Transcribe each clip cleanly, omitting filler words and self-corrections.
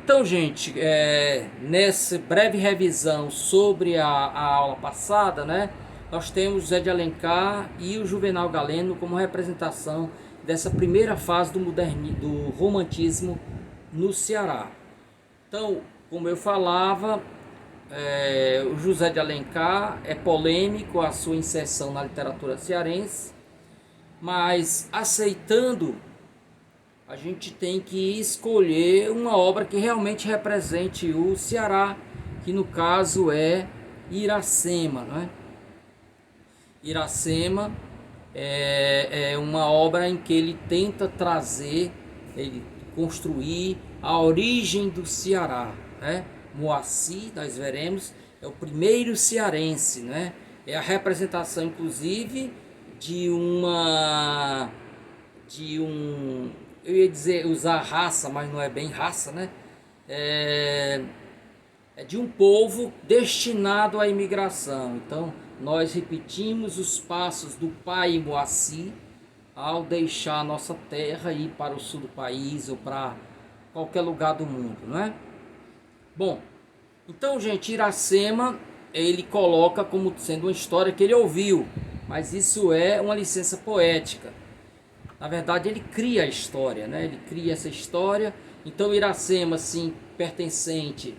Então, gente, nessa breve revisão sobre a aula passada, né, nós temos José de Alencar e o Juvenal Galeno como representação dessa primeira fase do romantismo no Ceará. Então, como eu falava, o José de Alencar é polêmico a sua inserção na literatura cearense, mas aceitando, a gente tem que escolher uma obra que realmente represente o Ceará, que no caso é Iracema, né? Iracema é uma obra em que ele tenta trazer, ele construir a origem do Ceará, né? Moacir, nós veremos, é o primeiro cearense, né? É a representação, inclusive, eu ia dizer usar raça, mas não é bem raça, né? É de um povo destinado à imigração. Então, nós repetimos os passos do pai Moacir ao deixar a nossa terra e ir para o sul do país ou para qualquer lugar do mundo, não é? Bom, então, gente, Iracema ele coloca como sendo uma história que ele ouviu, mas isso é uma licença poética. Na verdade, ele cria a história, né? Ele cria essa história. Então, Iracema, assim, pertencente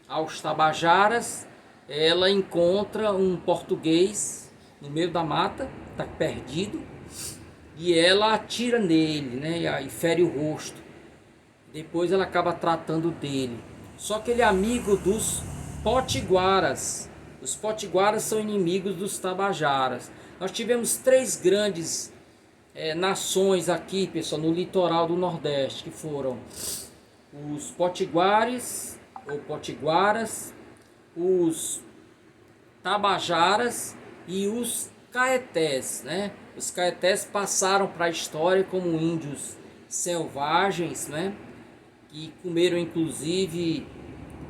aos Tabajaras, ela encontra um português no meio da mata, está perdido, e ela atira nele, né? E fere o rosto. Depois ela acaba tratando dele. Só que ele é amigo dos potiguaras. Os potiguaras são inimigos dos Tabajaras. Nós tivemos três grandes nações aqui, pessoal, no litoral do Nordeste, que foram os potiguares ou potiguaras, os tabajaras e os caetés, né? Os caetés passaram para a história como índios selvagens, né? Que comeram inclusive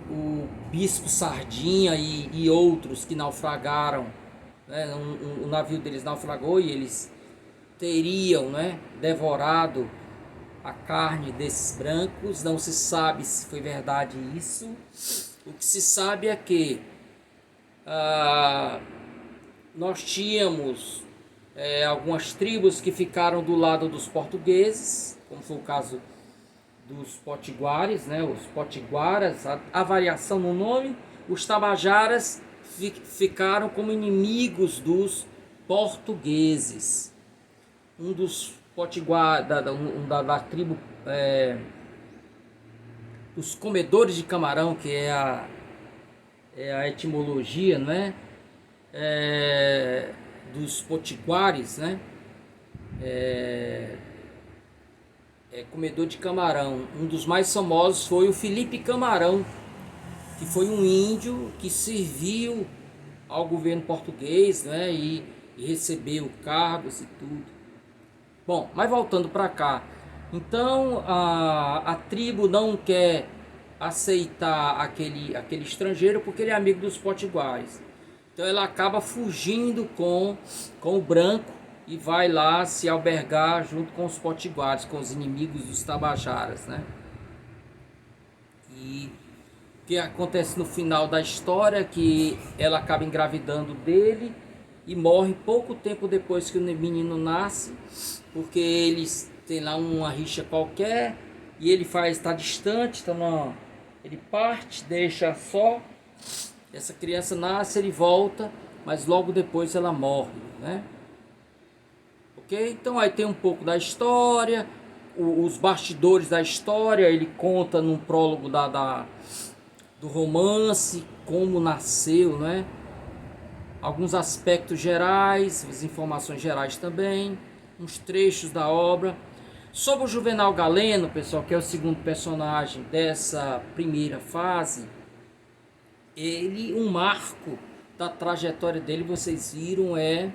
o bispo Sardinha e outros que naufragaram, né? O navio deles naufragou e eles teriam, né, devorado a carne desses brancos. Não se sabe se foi verdade isso. O que se sabe é que nós tínhamos algumas tribos que ficaram do lado dos portugueses, como foi o caso dos potiguares, né, os potiguaras, a variação no nome. Os tabajaras ficaram como inimigos dos portugueses. Um dos potiguares da tribo dos comedores de camarão, que é a etimologia, né? Dos potiguares, né? Comedor de camarão. Um dos mais famosos foi o Felipe Camarão, que foi um índio que serviu ao governo português, né? E recebeu cargos e tudo. Bom, mas voltando para cá, então a tribo não quer aceitar aquele estrangeiro porque ele é amigo dos potiguares. Então ela acaba fugindo com o branco e vai lá se albergar junto com os potiguares, com os inimigos dos tabajaras, né? E o que acontece no final da história é que ela acaba engravidando dele e morre pouco tempo depois que o menino nasce, porque eles têm lá uma rixa qualquer e ele está distante, então ele parte, deixa só, essa criança nasce, ele volta, mas logo depois ela morre, né? Ok? Então aí tem um pouco da história, os bastidores da história, ele conta num prólogo do romance, como nasceu, né? Alguns aspectos gerais, as informações gerais também, uns trechos da obra. Sobre o Juvenal Galeno, pessoal, que é o segundo personagem dessa primeira fase, um marco da trajetória dele, vocês viram, é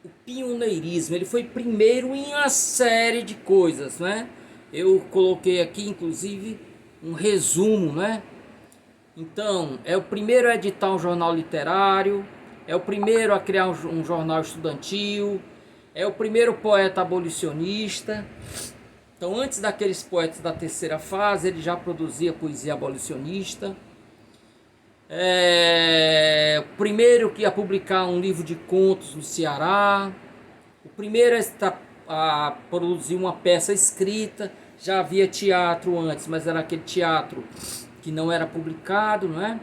o pioneirismo. Ele foi primeiro em uma série de coisas, né? Eu coloquei aqui, inclusive, um resumo, né? Então, é o primeiro a editar um jornal literário, é o primeiro a criar um jornal estudantil, é o primeiro poeta abolicionista, Então, antes daqueles poetas da terceira fase, ele já produzia poesia abolicionista. O primeiro que ia publicar um livro de contos no Ceará. O primeiro a produzir uma peça escrita. Já havia teatro antes, mas era aquele teatro que não era publicado, não é?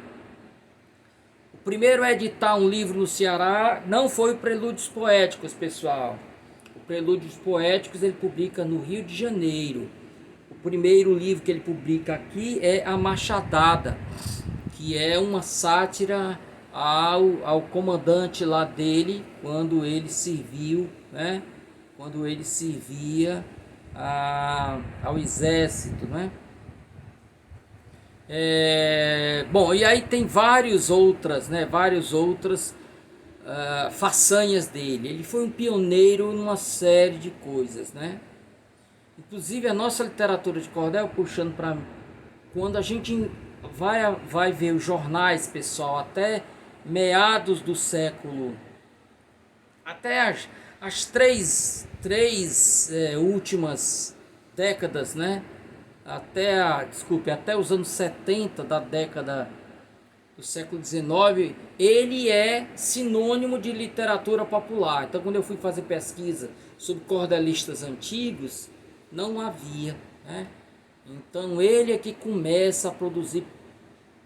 O primeiro a editar um livro no Ceará não foi o Prelúdios Poéticos, pessoal. O Prelúdios Poéticos ele publica no Rio de Janeiro. O primeiro livro que ele publica aqui é A Machadada, que é uma sátira ao comandante lá dele, quando ele serviu, né? Quando ele servia ao exército, né? Bom, e aí tem várias outras façanhas dele. Ele foi um pioneiro numa série de coisas, né? Inclusive a nossa literatura de cordel, puxando para quando a gente vai ver os jornais, pessoal, até meados do século, até as três últimas décadas, né? Até os anos 70 da década do século XIX, ele é sinônimo de literatura popular. Então, quando eu fui fazer pesquisa sobre cordelistas antigos, não havia, né? Então, ele é que começa a produzir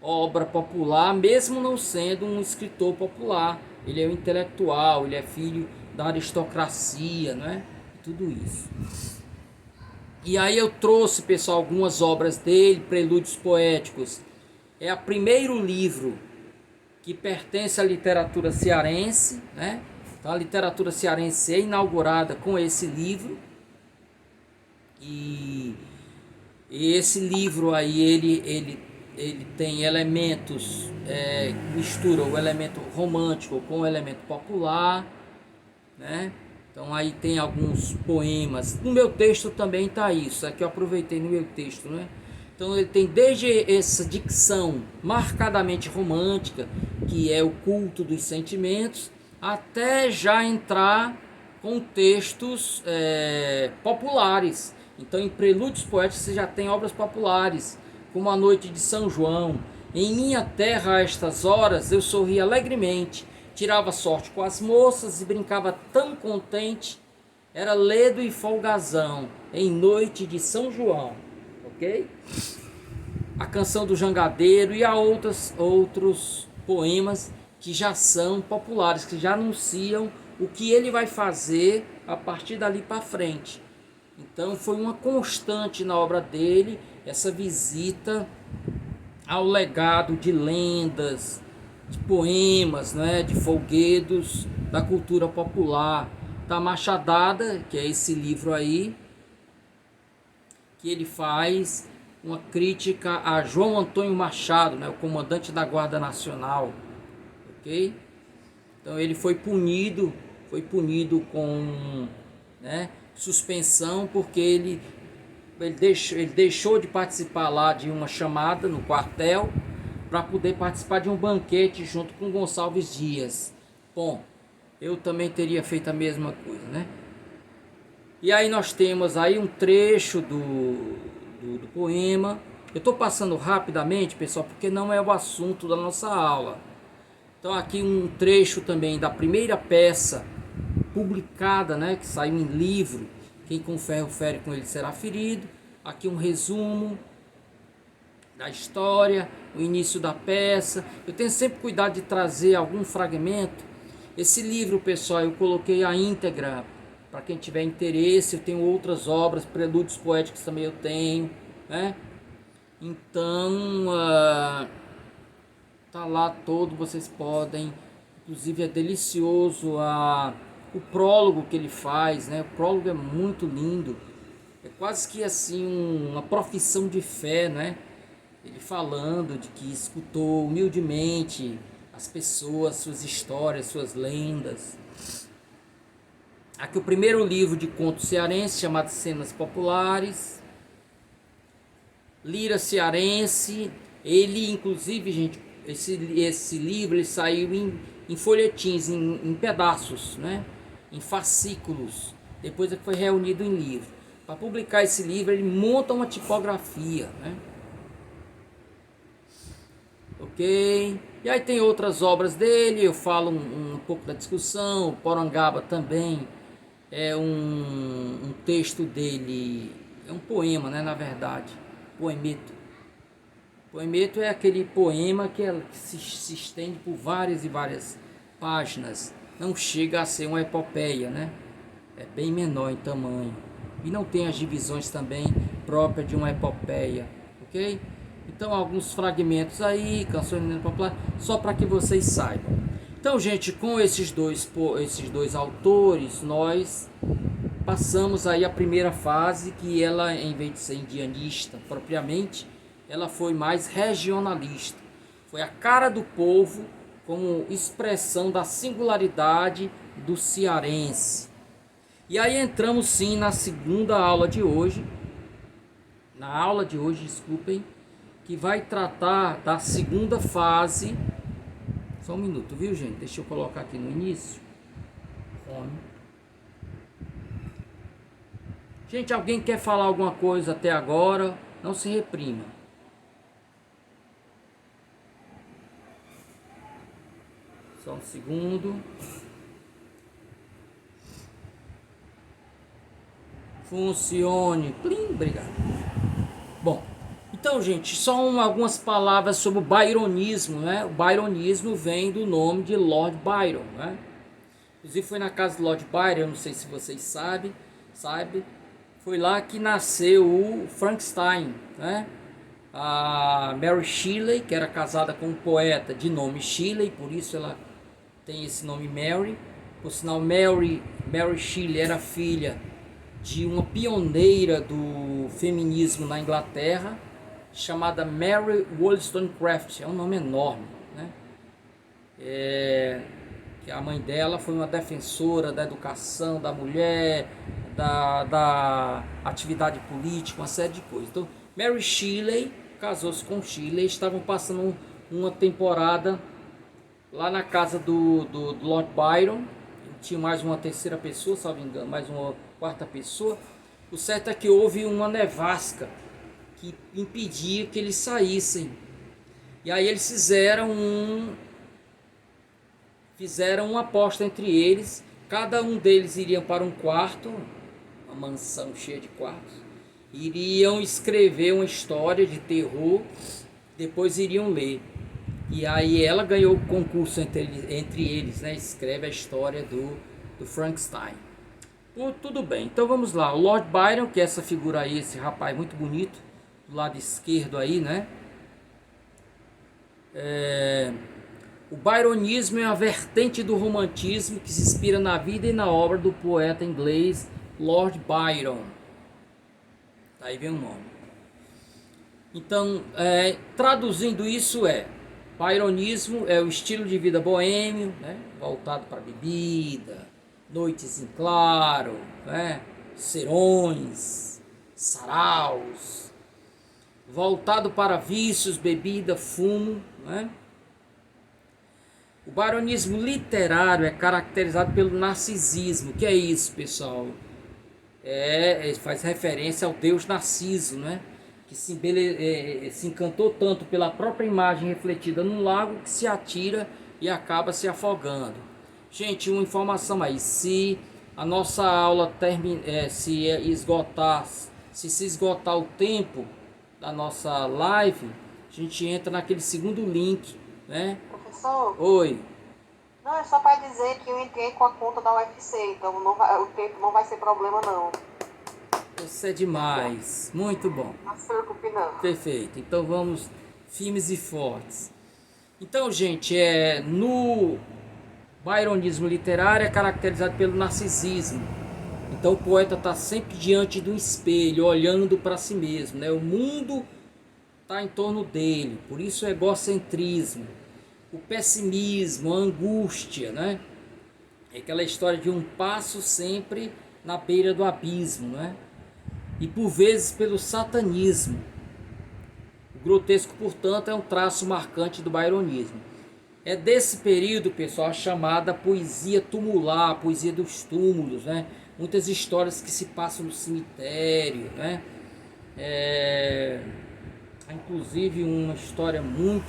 obra popular, mesmo não sendo um escritor popular. Ele é um intelectual, ele é filho da aristocracia, né? Tudo isso. E aí eu trouxe, pessoal, algumas obras dele. Prelúdios Poéticos é o primeiro livro que pertence à literatura cearense, né? Então a literatura cearense é inaugurada com esse livro. E esse livro aí, ele tem elementos, mistura o elemento romântico com o elemento popular, né? Então aí tem alguns poemas. No meu texto também está isso, aqui eu aproveitei no meu texto, né? Então ele tem desde essa dicção marcadamente romântica, que é o culto dos sentimentos, até já entrar com textos populares. Então em Prelúdios Poéticos você já tem obras populares, como A Noite de São João. Em minha terra a estas horas eu sorria alegremente, tirava sorte com as moças e brincava tão contente, era ledo e folgazão, em noite de São João, ok? A Canção do Jangadeiro e há outros poemas que já são populares, que já anunciam o que ele vai fazer a partir dali para frente. Então foi uma constante na obra dele, essa visita ao legado de lendas, de poemas, né, de folguedos da cultura popular. Da Machadada, que é esse livro aí, que ele faz uma crítica a João Antônio Machado, né, o comandante da Guarda Nacional, ok? Então ele foi punido com, né, suspensão, porque ele deixou de participar lá de uma chamada no quartel para poder participar de um banquete junto com Gonçalves Dias. Bom, eu também teria feito a mesma coisa, né? E aí nós temos aí um trecho do poema. Eu estou passando rapidamente, pessoal, porque não é o assunto da nossa aula. Então aqui um trecho também da primeira peça publicada, né, que saiu em livro, Quem com ferro fere, com ele será ferido. Aqui um resumo da história, o início da peça. Eu tenho sempre cuidado de trazer algum fragmento. Esse livro, pessoal, eu coloquei a íntegra para quem tiver interesse. Eu tenho outras obras, Prelúdios Poéticos também eu tenho, né? Então tá lá todo, vocês podem, inclusive é delicioso o prólogo que ele faz, né? O prólogo é muito lindo, é quase que assim uma profissão de fé, né? Ele falando de que escutou humildemente as pessoas, suas histórias, suas lendas. Aqui o primeiro livro de contos cearense, chamado Cenas Populares. Lira Cearense. Ele, inclusive, gente, esse livro ele saiu em folhetins, em pedaços, né? Em fascículos. Depois foi reunido em livro. Para publicar esse livro, ele monta uma tipografia, né? Ok? E aí tem outras obras dele, eu falo um pouco da discussão. Porangaba também é um texto dele, é um poema, né, na verdade, poemeto. Poemeto é aquele poema que se estende por várias e várias páginas, não chega a ser uma epopeia, né? É bem menor em tamanho e não tem as divisões também próprias de uma epopeia, ok? Então alguns fragmentos aí, canções populares, só para que vocês saibam. Então, gente, com esses dois autores, nós passamos aí a primeira fase, que ela, em vez de ser indianista propriamente, ela foi mais regionalista. Foi a cara do povo como expressão da singularidade do cearense. E aí entramos sim na segunda aula de hoje, desculpem, que vai tratar da segunda fase. Só um minuto, viu, gente? Deixa eu colocar aqui no início. Fome. Gente, alguém quer falar alguma coisa até agora? Não se reprima. Só um segundo. Funcione. Plim, obrigado. Bom, então, gente, só algumas palavras sobre o byronismo, né? O byronismo vem do nome de Lord Byron, né? Inclusive foi na casa de Lord Byron, eu não sei se vocês sabem, foi lá que nasceu o Frankenstein, né? A Mary Shelley, que era casada com um poeta de nome Shelley, por isso ela tem esse nome Mary. Por sinal, Mary Shelley era filha de uma pioneira do feminismo na Inglaterra, chamada Mary Wollstonecraft. É um nome enorme, né? Que a mãe dela foi uma defensora da educação da mulher, da atividade política, uma série de coisas. Então, Mary Shelley casou-se com Shelley, estavam passando uma temporada lá na casa do Lord Byron. Tinha mais uma terceira pessoa, se não me engano, mais uma quarta pessoa. O certo é que houve uma nevasca que impedia que eles saíssem. E aí eles fizeram uma aposta entre eles. Cada um deles iria para um quarto, uma mansão cheia de quartos, iriam escrever uma história de terror, depois iriam ler. E aí ela ganhou o concurso entre eles, né? Escreve a história do Frankenstein. Tudo bem, então vamos lá. O Lord Byron, que é essa figura aí, esse rapaz muito bonito, do lado esquerdo aí, né? O byronismo é a vertente do romantismo que se inspira na vida e na obra do poeta inglês Lord Byron. Aí vem o nome. Então, traduzindo isso byronismo é o estilo de vida boêmio, né? Voltado para bebida, noites em claro, né? Serões, saraus, voltado para vícios, bebida, fumo, né? O byronismo literário é caracterizado pelo narcisismo. O que é isso, pessoal? Faz referência ao deus Narciso, né? Que se encantou tanto pela própria imagem refletida num lago que se atira e acaba se afogando. Gente, uma informação aí: se a nossa aula se esgotar o tempo da nossa live, a gente entra naquele segundo link, né? Professor? Oi. Não, é só para dizer que eu entrei com a conta da UFC, então o tempo não vai ser problema não. Isso é demais, muito bom. Não se preocupe não. Perfeito, então vamos firmes e fortes. Então, gente, no byronismo literário é caracterizado pelo narcisismo. Então o poeta está sempre diante de um espelho, olhando para si mesmo, né? O mundo está em torno dele, por isso o egocentrismo, o pessimismo, a angústia, né? É aquela história de um passo sempre na beira do abismo, né? E por vezes pelo satanismo. O grotesco, portanto, é um traço marcante do byronismo. É desse período, pessoal, a chamada poesia tumular, a poesia dos túmulos, né? muitas histórias que se passam no cemitério, né? Inclusive uma história um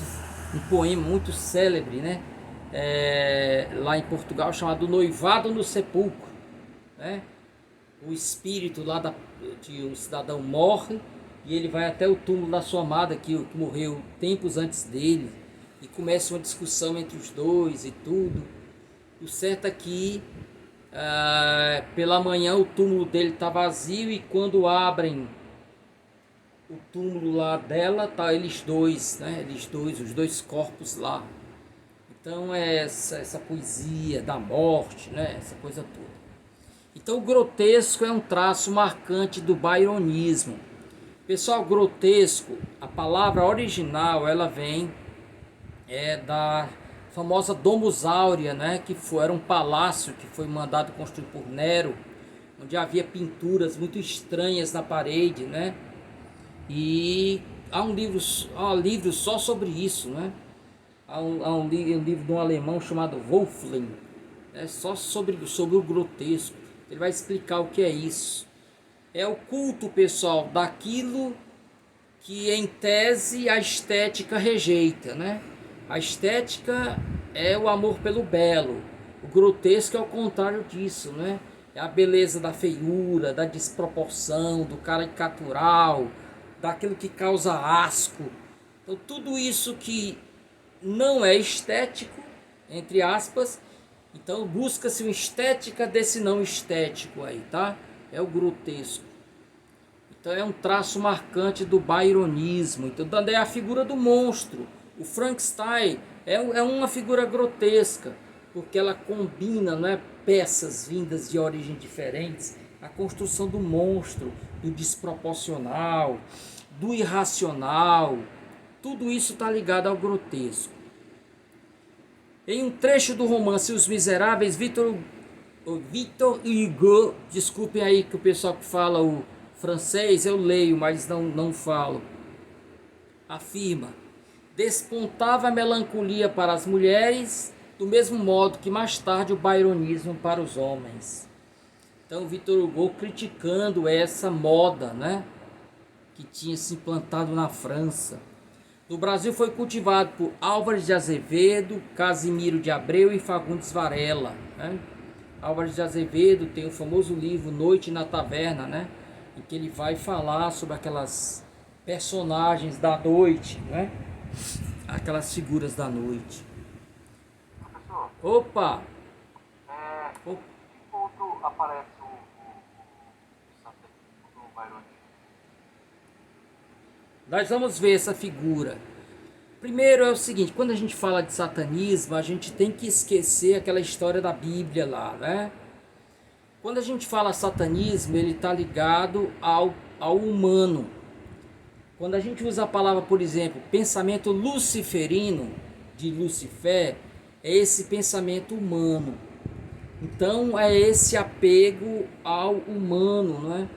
poema muito célebre, né? Lá em Portugal, chamado Noivado no Sepulcro, né? O espírito lá de um cidadão morre e ele vai até o túmulo da sua amada que morreu tempos antes dele, e começa uma discussão entre os dois e tudo. O certo é que pela manhã o túmulo dele está vazio, e quando abrem o túmulo lá dela, tá eles dois, né? Os dois corpos lá. Então é essa poesia da morte, né? Essa coisa toda. Então o grotesco é um traço marcante do byronismo. Pessoal, grotesco, a palavra original, ela vem da famosa Domus Aurea, né? Era um palácio que foi mandado construir por Nero, onde havia pinturas muito estranhas na parede, né? E há um livro só sobre isso, né? Há um livro de um alemão chamado Wolfling, só sobre o grotesco. Ele vai explicar o que é isso. É o culto, pessoal, daquilo que em tese a estética rejeita, né? A estética é o amor pelo belo. O grotesco é o contrário disso, né? É a beleza da feiura, da desproporção, do caricatural, daquilo que causa asco. Então tudo isso que não é estético, entre aspas, então busca-se uma estética desse não estético aí, tá? É o grotesco. Então é um traço marcante do byronismo. Então é a figura do monstro. O Frankenstein é uma figura grotesca, porque ela combina, né, peças vindas de origens diferentes, a construção do monstro, do desproporcional, do irracional. Tudo isso está ligado ao grotesco. Em um trecho do romance Os Miseráveis, Victor Hugo, desculpem aí que o pessoal que fala o francês, eu leio, mas não falo, afirma: despontava a melancolia para as mulheres, do mesmo modo que mais tarde o byronismo para os homens. Então Victor Hugo criticando essa moda, né, que tinha se implantado na França. No Brasil foi cultivado por Álvares de Azevedo, Casimiro de Abreu e Fagundes Varela, né? Álvares de Azevedo tem o famoso livro Noite na Taverna, né? Em que ele vai falar sobre aquelas personagens da noite, né? Aquelas figuras da noite. Professor, Opa! em que ponto aparece o satanismo do byronismo? Nós vamos ver essa figura. Primeiro é o seguinte, quando a gente fala de satanismo, a gente tem que esquecer aquela história da Bíblia lá, né? Quando a gente fala satanismo, ele está ligado ao humano. Quando a gente usa a palavra, por exemplo, pensamento luciferino, de Lucifer, é esse pensamento humano. Então é esse apego ao humano, né?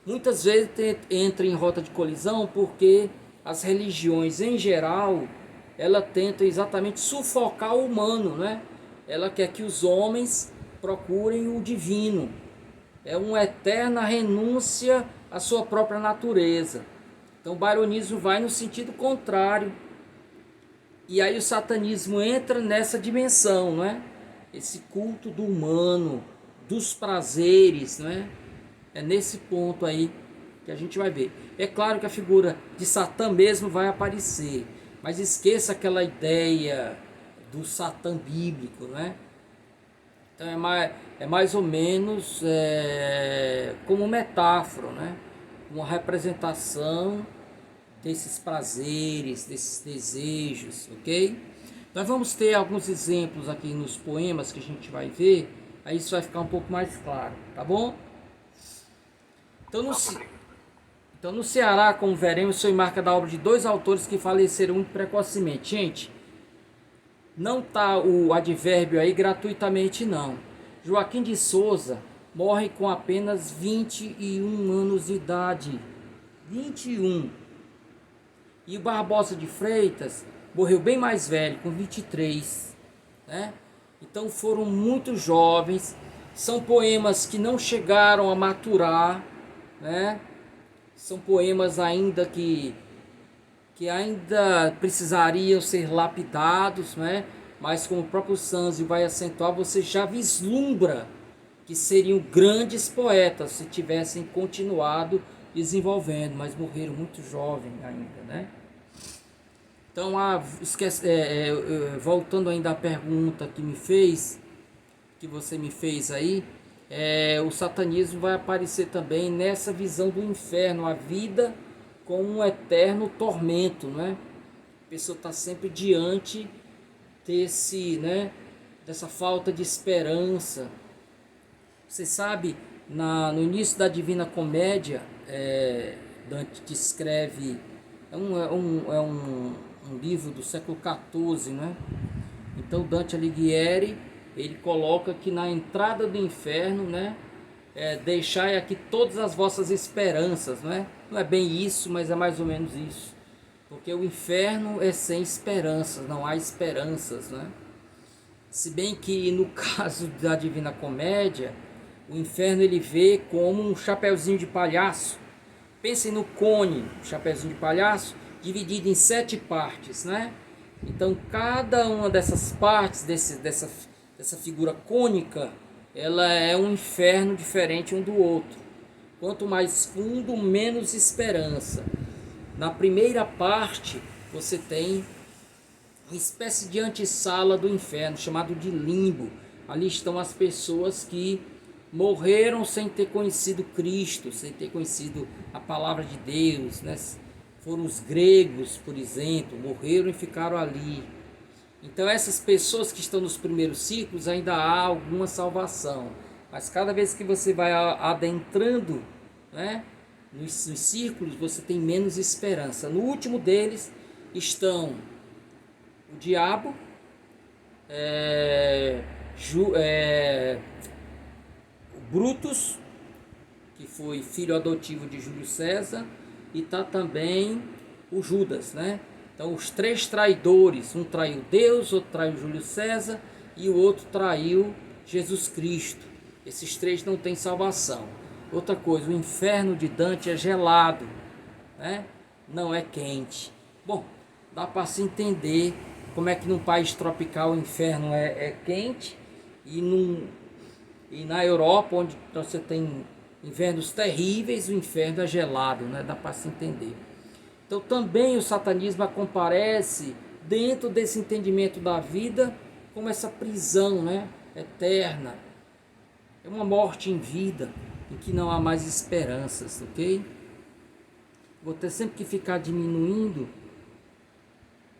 Muitas vezes entra em rota de colisão porque as religiões em geral, ela tenta exatamente sufocar o humano, né? Ela quer que os homens procurem o divino. É uma eterna renúncia à sua própria natureza. Então o byronismo vai no sentido contrário. E aí o satanismo entra nessa dimensão, né? Esse culto do humano, dos prazeres, né? É nesse ponto aí que a gente vai ver. É claro que a figura de Satã mesmo vai aparecer, mas esqueça aquela ideia do Satã bíblico, né? Então é mais ou menos como metáfora, né? Uma representação desses prazeres, desses desejos, ok? Nós vamos ter alguns exemplos aqui nos poemas que a gente vai ver, aí isso vai ficar um pouco mais claro, tá bom? Então no Ceará, como veremos, foi marca da obra de dois autores que faleceram muito precocemente. Gente, não tá o advérbio aí gratuitamente não. Joaquim de Souza morre com apenas 21 anos de idade. 21. E o Barbosa de Freitas morreu bem mais velho, com 23. Né? Então foram muito jovens. São poemas que não chegaram a maturar, né? São poemas ainda que ainda precisariam ser lapidados, né? Mas como o próprio Sanzio vai acentuar, você já vislumbra que seriam grandes poetas se tivessem continuado desenvolvendo, mas morreram muito jovem ainda, né? Então, voltando ainda à pergunta que você me fez aí, o satanismo vai aparecer também nessa visão do inferno, a vida com um eterno tormento, né? A pessoa está sempre diante dessa falta de esperança. Você sabe, no início da Divina Comédia, Dante descreve, é um livro do século XIV, né? Então Dante Alighieri, ele coloca que na entrada do inferno, né, deixai aqui todas as vossas esperanças, né? Não é bem isso, mas é mais ou menos isso. Porque o inferno é sem esperanças, não há esperanças, né? Se bem que no caso da Divina Comédia, o inferno ele vê como um chapeuzinho de palhaço. Pensem no cone, chapeuzinho de palhaço, dividido em 7 partes, né? Então cada uma dessas partes, dessa figura cônica, ela é um inferno diferente um do outro. Quanto mais fundo, menos esperança. Na primeira parte, você tem uma espécie de antessala do inferno, chamado de limbo. Ali estão as pessoas que morreram sem ter conhecido Cristo, sem ter conhecido a palavra de Deus, né? Foram os gregos, por exemplo, morreram e ficaram ali. Então essas pessoas que estão nos primeiros ciclos ainda há alguma salvação, mas cada vez que você vai adentrando, né, nos círculos, você tem menos esperança. No último deles estão o diabo, o Brutus, que foi filho adotivo de Júlio César, e está também o Judas, né? Então os 3 traidores, um traiu Deus, outro traiu Júlio César e o outro traiu Jesus Cristo. Esses 3 não têm salvação. Outra coisa, o inferno de Dante é gelado, né? Não é quente. Bom, dá para se entender como é que num país tropical o inferno é quente e na Europa, onde você tem invernos terríveis, o inferno é gelado, né? Dá para se entender. Então também o satanismo comparece dentro desse entendimento da vida como essa prisão, né, eterna. É uma morte em vida, em que não há mais esperanças, ok? Vou ter sempre que ficar diminuindo,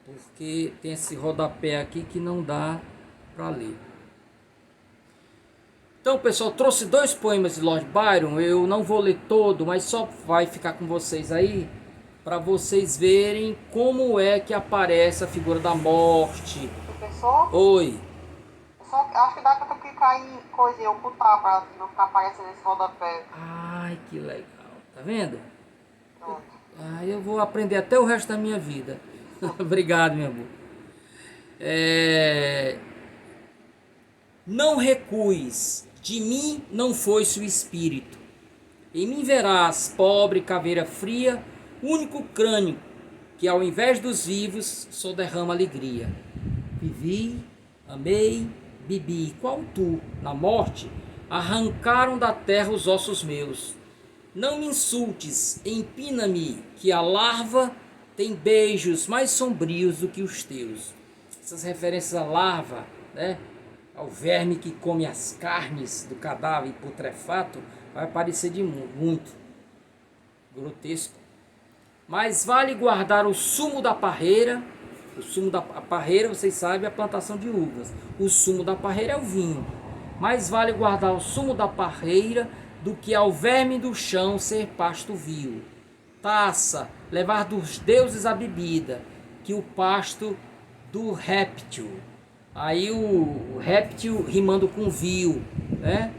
porque tem esse rodapé aqui que não dá para ler. Então, pessoal, trouxe 2 poemas de Lord Byron. Eu não vou ler todo, mas só vai ficar com vocês aí, para vocês verem como é que aparece a figura da morte. Professor? Oi. Eu só acho que dá pra tu clicar em coisa e ocultar pra não ficar aparecendo esse rodapé. Ai, que legal. Tá vendo? Pronto. Eu vou aprender até o resto da minha vida. Obrigado, meu amor. Não recues, de mim não foi-se o espírito. Em mim verás, pobre caveira fria, único crânio, que ao invés dos vivos só derrama alegria. Vivi, amei, bebi, qual tu, na morte, arrancaram da terra os ossos meus. Não me insultes, empina-me, que a larva tem beijos mais sombrios do que os teus. Essas referências à larva, né, ao verme que come as carnes do cadáver putrefato, vai parecer de muito grotesco. Mas vale guardar o sumo da parreira. O sumo da parreira, vocês sabem, é a plantação de uvas. O sumo da parreira é o vinho. Mais vale guardar o sumo da parreira do que ao verme do chão ser pasto vil. Taça, levar dos deuses a bebida, que o pasto do réptil. Aí o réptil rimando com vil, né?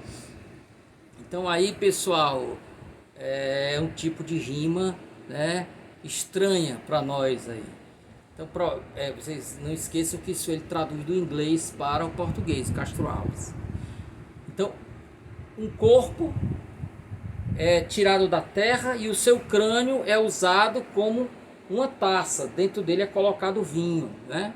Então aí, pessoal, é um tipo de rima, né, estranha para nós aí. Então vocês não esqueçam que isso ele traduz do inglês para o português, Castro Alves. Então um corpo é tirado da terra e o seu crânio é usado como uma taça. Dentro dele é colocado vinho, né?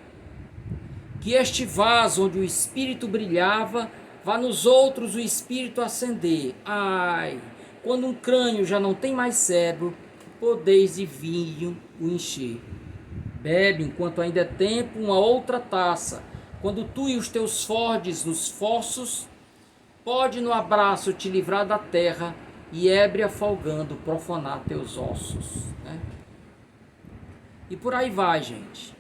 Que este vaso onde o espírito brilhava, vá nos outros o espírito acender. Ai, quando um crânio já não tem mais cérebro, podeis de vinho o encher. Bebe, enquanto ainda é tempo, uma outra taça. Quando tu e os teus fordes nos fossos, pode no abraço te livrar da terra e ébria folgando profanar teus ossos, né? E por aí vai, gente.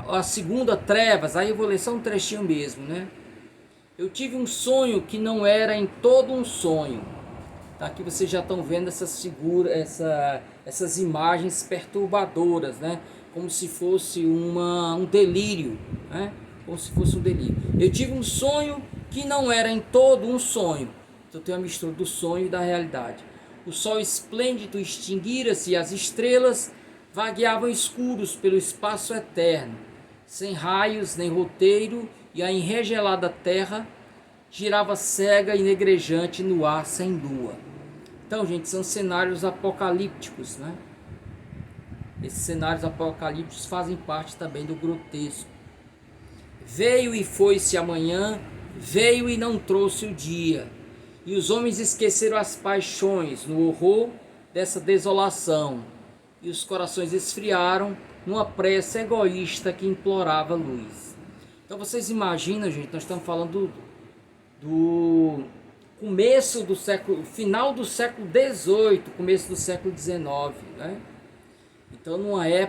A segunda, trevas, aí eu vou ler só um trechinho mesmo, né? Eu tive um sonho que não era em todo um sonho. Aqui vocês já estão vendo essas figuras, essas imagens perturbadoras, né? Como se fosse um delírio, né? Como se fosse um delírio. Eu tive um sonho que não era em todo um sonho. Então tem uma mistura do sonho e da realidade. O sol esplêndido extinguira-se e as estrelas vagueavam escuros pelo espaço eterno, sem raios nem roteiro, e a enregelada terra girava cega e negrejante no ar sem lua. Então, gente, são cenários apocalípticos, né? Esses cenários apocalípticos fazem parte também do grotesco. Veio e foi-se amanhã, veio e não trouxe o dia. E os homens esqueceram as paixões no horror dessa desolação. E os corações esfriaram numa prece egoísta que implorava luz. Então vocês imaginam, gente, nós estamos falando do começo do século, final do século XVIII, começo do século XIX, né? Então numa época